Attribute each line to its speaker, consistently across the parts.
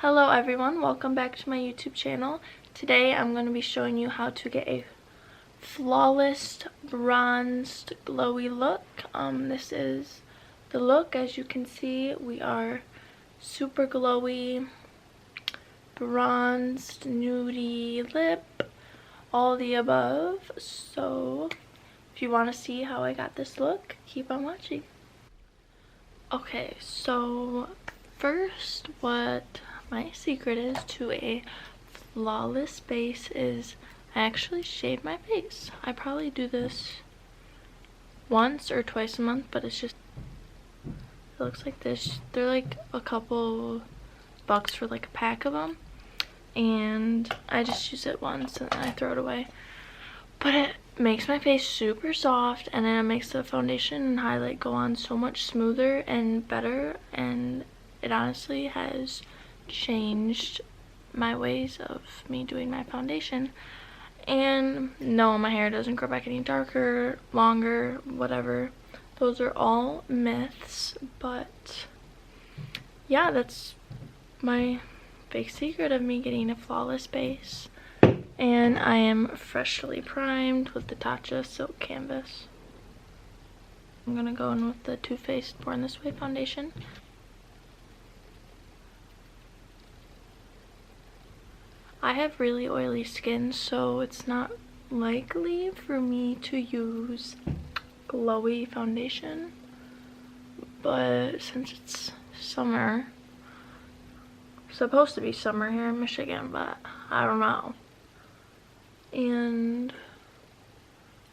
Speaker 1: Hello everyone, welcome back to my YouTube channel. Today I'm going to be showing you how to get a flawless bronzed glowy look. This is the look. As you can see, we are super glowy, bronzed, nudie lip, all the above. So if you want to see how I got this look, keep on watching. Okay, so first, what my secret is to a flawless base is I actually shave my face. I probably do this once or twice a month, but it looks like this. They're like a couple bucks for like a pack of them, and I just use it once and then I throw it away. But it makes my face super soft, and then it makes the foundation and highlight go on so much smoother and better, and it honestly has changed my ways of me doing my foundation. And no, my hair doesn't grow back any darker, longer, whatever. Those are all myths, but yeah, that's my big secret of me getting a flawless base. And I am freshly primed with the Tatcha Silk Canvas. I'm gonna go in with the Too Faced Born This Way foundation. I have really oily skin, so it's not likely for me to use glowy foundation. But since it's summer, supposed to be summer here in Michigan, but I don't know.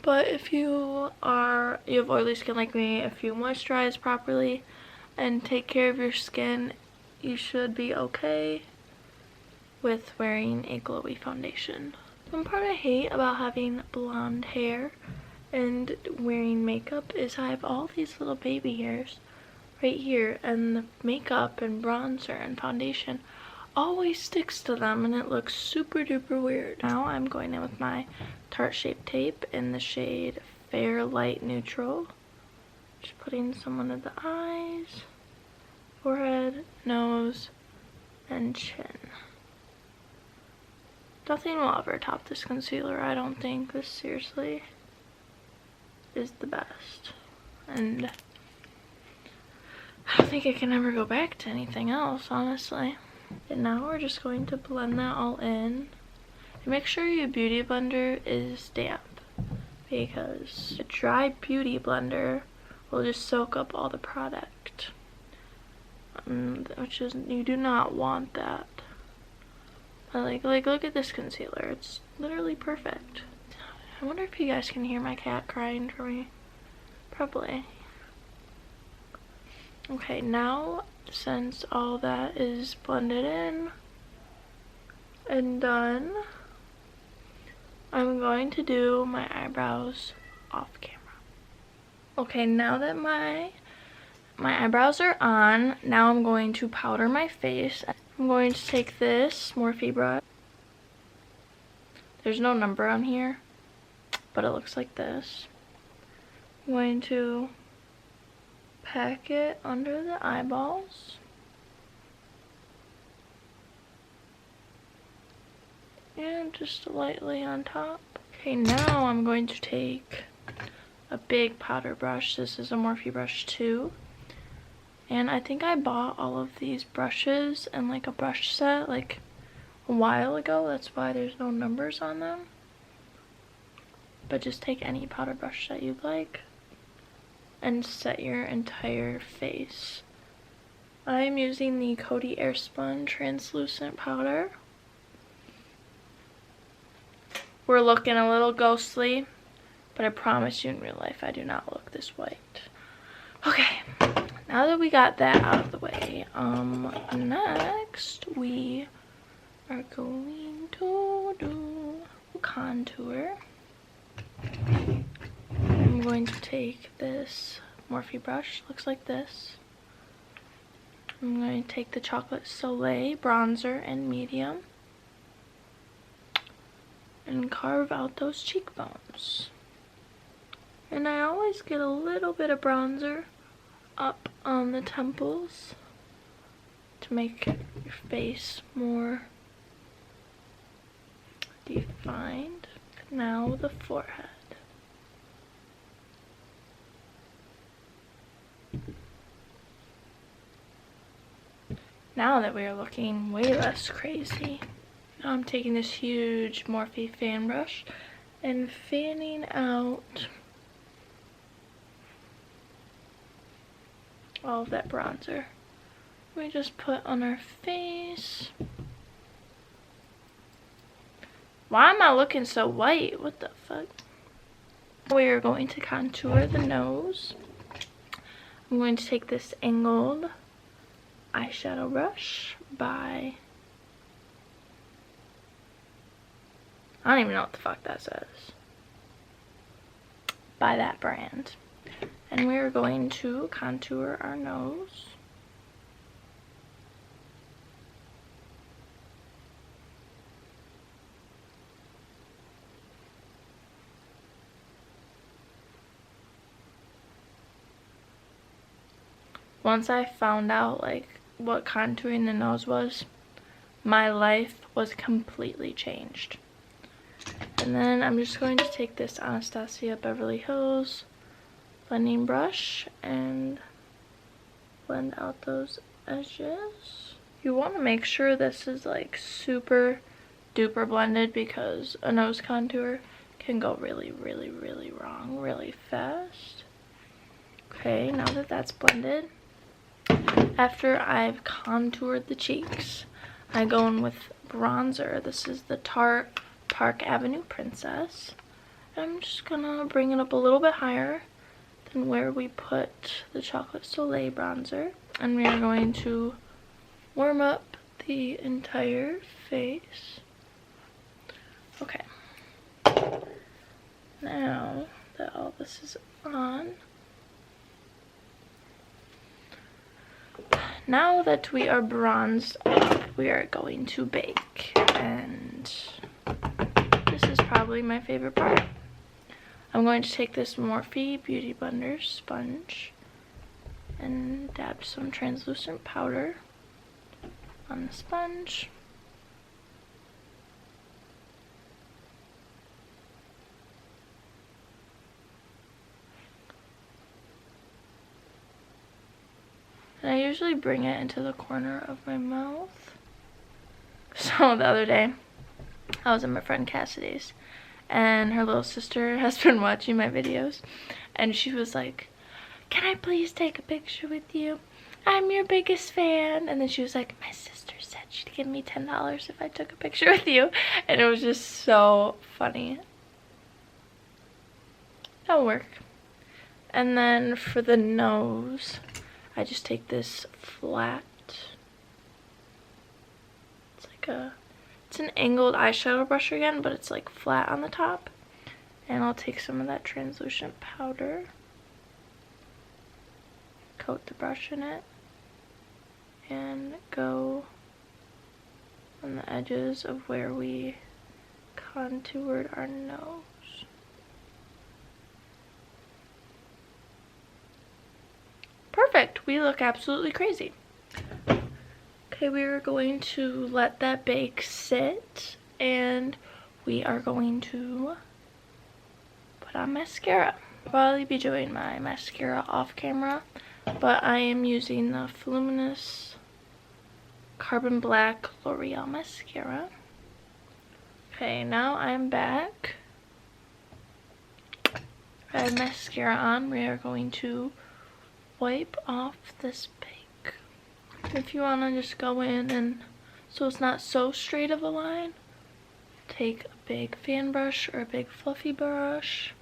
Speaker 1: But if you have oily skin like me, if you moisturize properly and take care of your skin, you should be okay with wearing a glowy foundation. One part I hate about having blonde hair and wearing makeup is I have all these little baby hairs right here, and the makeup and bronzer and foundation always sticks to them and it looks super duper weird. Now I'm going in with my Tarte Shape Tape in the shade Fair Light Neutral. Just putting some under the eyes, forehead, nose, and chin. Nothing will ever top this concealer, I don't think. This seriously is the best. And I don't think I can ever go back to anything else, honestly. And now we're just going to blend that all in. And make sure your beauty blender is damp, because a dry beauty blender will just soak up all the product. Which is, you do not want that. Like look at this concealer. It's literally perfect. I wonder if you guys can hear my cat crying for me. Probably. Okay, now since all that is blended in and done, I'm going to do my eyebrows off camera. Okay, now that my eyebrows are on, now I'm going to powder my face. I'm going to take this Morphe brush. There's no number on here, but it looks like this. I'm going to pack it under the eyeballs. And just lightly on top. Okay, now I'm going to take a big powder brush. This is a Morphe brush 2. And I think I bought all of these brushes in like a brush set like a while ago. That's why there's no numbers on them. But just take any powder brush that you'd like and set your entire face. I'm using the Coty Airspun translucent powder. We're looking a little ghostly, but I promise you in real life I do not look this white. Okay, now that we got that out of the way, next we are going to do contour. I'm going to take this Morphe brush, looks like this. I'm going to take the Chocolate Soleil bronzer in medium and carve out those cheekbones. And I always get a little bit of bronzer up on the temples to make your face more defined. Now the forehead. Now that we are looking way less crazy, now I'm taking this huge Morphe fan brush and fanning out all of that bronzer. We just put on our face. Why am I looking so white? What the fuck? We are going to contour the nose. I'm going to take this angled eyeshadow brush by, I don't even know what the fuck that says, by that brand. And we're going to contour our nose. Once I found out like what contouring the nose was, my life was completely changed. And then I'm just going to take this Anastasia Beverly Hills blending brush and blend out those edges. You want to make sure this is like super duper blended, because a nose contour can go really wrong really fast. Okay, now that that's blended, after I've contoured the cheeks, I go in with bronzer. This is the Tarte Park Avenue Princess. I'm just gonna bring it up a little bit higher than where we put the Chocolate Soleil bronzer. And we are going to warm up the entire face. Okay. Now that all this is on, now that we are bronzed up, we are going to bake. And this is probably my favorite part. I'm going to take this Morphe Beauty Blender sponge and dab some translucent powder on the sponge. And I usually bring it into the corner of my mouth. So the other day, I was at my friend Cassidy's, and her little sister has been watching my videos, and she was like, "Can I please take a picture with you? I'm your biggest fan." And then she was like, "My sister said she'd give me $10 if I took a picture with you." And it was just so funny. That'll work. And then for the nose, I just take this flat, it's an angled eyeshadow brush again, but it's like flat on the top. And I'll take some of that translucent powder, coat the brush in it, and go on the edges of where we contoured our nose. Perfect, we look absolutely crazy. Okay, we are going to let that bake sit, and we are going to put on mascara. I'll probably be doing my mascara off camera, but I am using the Voluminous Carbon Black L'Oreal mascara. Okay, now I'm back. I have mascara on. We are going to wipe off this bake. If you want to just go in and, so it's not so straight of a line, take a big fan brush or a big fluffy brush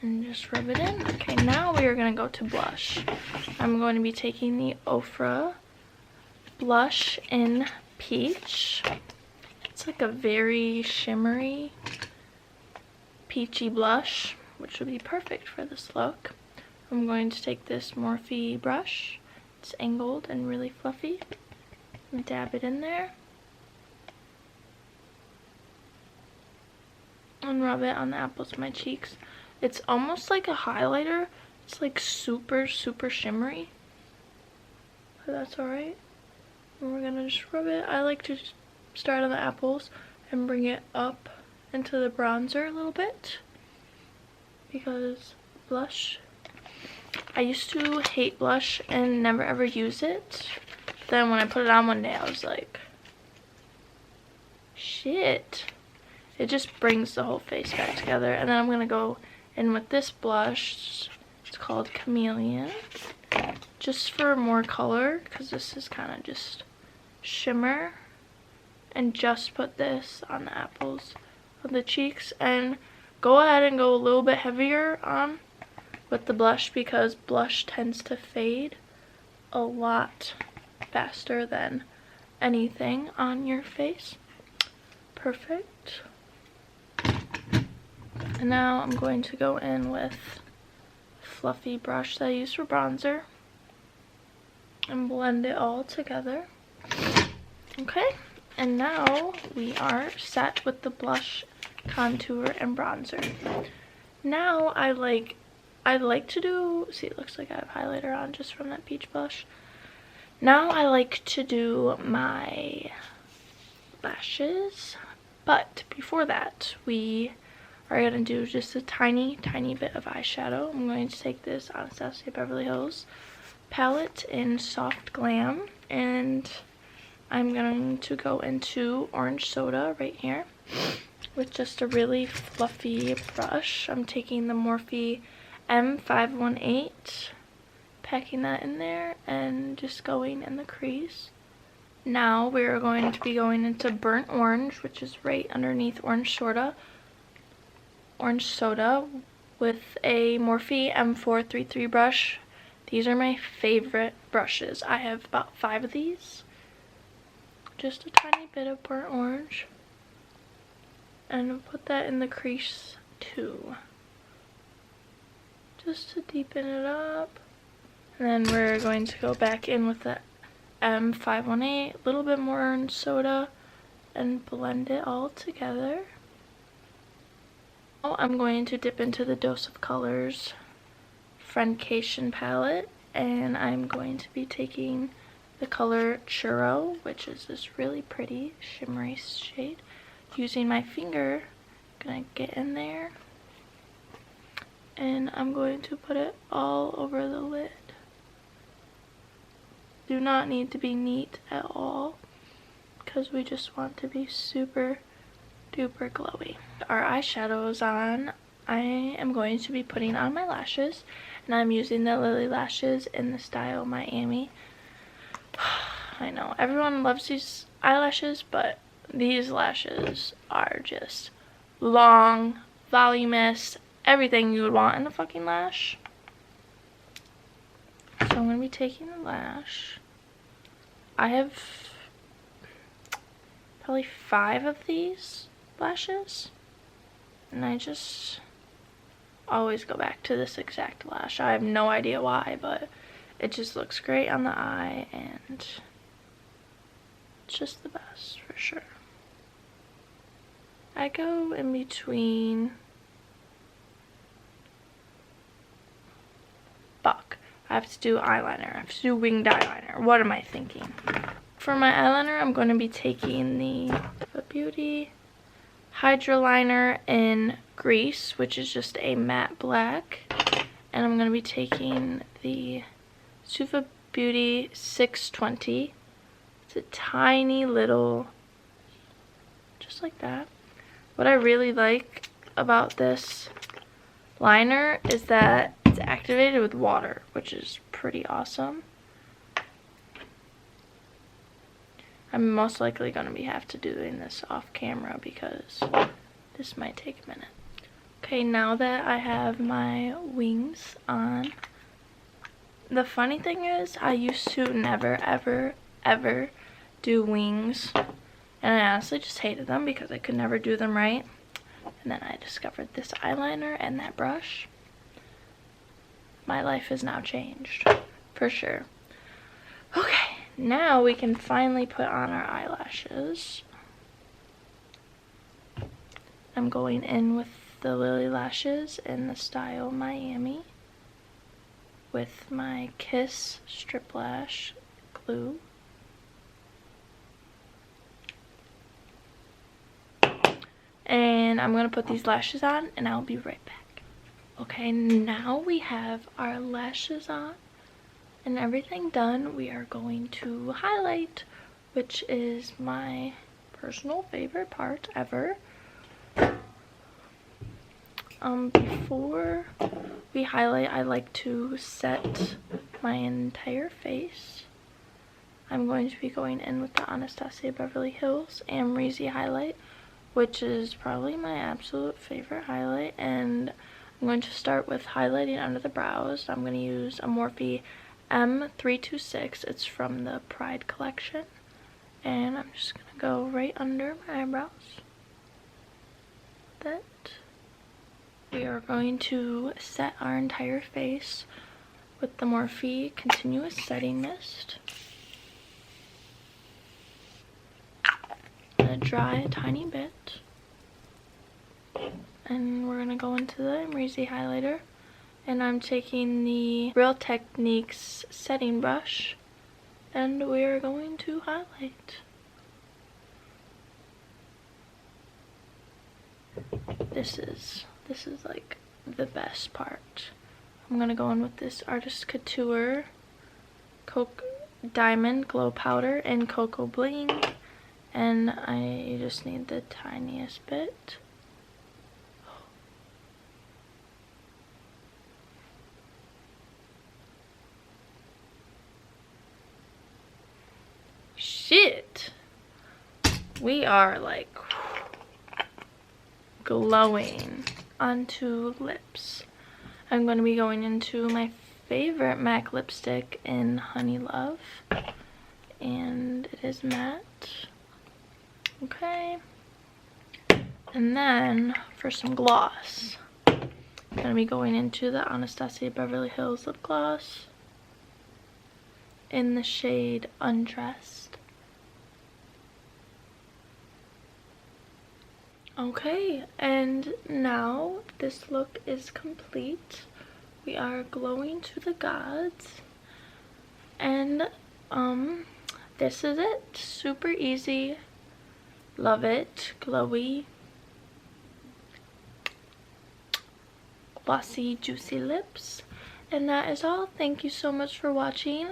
Speaker 1: and just rub it in. Okay, now we are going to go to blush. I'm going to be taking the Ofra blush in Peach. It's like a very shimmery, peachy blush, which would be perfect for this look. I'm going to take this Morphe brush. It's angled and really fluffy, and dab it in there. And rub it on the apples of my cheeks. It's almost like a highlighter. It's like super shimmery, but that's alright. And we're gonna just rub it. I like to just start on the apples and bring it up into the bronzer a little bit, because blush, I used to hate blush and never ever use it. Then when I put it on one day, I was like, shit. It just brings the whole face back together. And then I'm gonna go in with this blush. It's called Chameleon, just for more color, because this is kind of just shimmer. And just put this on the apples of the cheeks, and go ahead and go a little bit heavier on with the blush, because blush tends to fade a lot faster than anything on your face. Perfect. And now I'm going to go in with a fluffy brush that I use for bronzer and blend it all together. Okay, and now we are set with the blush, contour, and bronzer. Now I like to do, see, it looks like I have highlighter on just from that peach blush. Now I like to do my lashes, but before that we are going to do just a tiny bit of eyeshadow. I'm going to take this Anastasia Beverly Hills palette in Soft Glam, and I'm going to go into Orange Soda right here with just a really fluffy brush. I'm taking the Morphe M518, packing that in there and just going in the crease. Now we're going to be going into Burnt Orange, which is right underneath Orange Soda with a Morphe M433 brush. These are my favorite brushes. I have about 5 of these. Just a tiny bit of burnt orange, and I'll put that in the crease too, just to deepen it up. And then we're going to go back in with the M518, a little bit more Orange Soda, and blend it all together. Now I'm going to dip into the Dose of Colors Friendcation palette, and I'm going to be taking the color Churro, which is this really pretty shimmery shade. Using my finger, I'm gonna get in there, and I'm going to put it all over the lid. Do not need to be neat at all, because we just want to be super duper glowy. Our eyeshadow is on. I am going to be putting on my lashes, and I'm using the Lily lashes in the style Miami. I know everyone loves these eyelashes, but these lashes are just long, voluminous, everything you would want in a fucking lash. So I'm going to be taking the lash. I have probably 5 of these lashes, and I just always go back to this exact lash. I have no idea why, but it just looks great on the eye, and it's just the best for sure. I go in between fuck. I have to do eyeliner. I have to do winged eyeliner. What am I thinking? For my eyeliner, I'm going to be taking the Beauty Hydroliner in Grease, which is just a matte black. And I'm going to be taking the Suva Beauty 620. It's a tiny little, just like that. What I really like about this liner is that it's activated with water, which is pretty awesome. I'm most likely going to have to doing this off camera because this might take a minute. Okay, now that I have my wings on, the funny thing is I used to never ever do wings, and I honestly just hated them because I could never do them right. And then I discovered this eyeliner and that brush. My life has now changed, for sure. Okay, now we can finally put on our eyelashes. I'm going in with the Lily lashes in the style Miami with my Kiss Strip Lash glue. and I'm going to put these lashes on and I'll be right back. Okay, now we have our lashes on and everything done. We are going to highlight, which is my personal favorite part ever. Before we highlight, I like to set my entire face. I'm going to be going in with the Anastasia Beverly Hills Amrezy highlight, which is probably my absolute favorite highlight, and I'm going to start with highlighting under the brows. I'm going to use a Morphe M326. It's from the Pride collection, and I'm just going to go right under my eyebrows. That. We are going to set our entire face with the Morphe Continuous Setting Mist. I'm going to dry a tiny bit. And we're going to go into the Amrezy highlighter. And I'm taking the Real Techniques setting brush. And we are going to highlight. This is like the best part. I'm gonna go in with this Artist Couture Coke Diamond Glow Powder in Cocoa Bling, and I just need the tiniest bit. Shit! We are like glowing. Onto lips. I'm going to be going into my favorite MAC lipstick in Honey Love, and it is matte. Okay, and then for some gloss, I'm going to be going into the Anastasia Beverly Hills lip gloss in the shade Undressed. Okay, and now this look is complete. We are glowing to the gods, and this is it. Super easy, love it. Glowy, glossy, juicy lips, and that is all. Thank you so much for watching.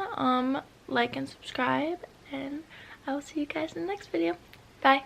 Speaker 1: Like and subscribe, and I will see you guys in the next video. Bye.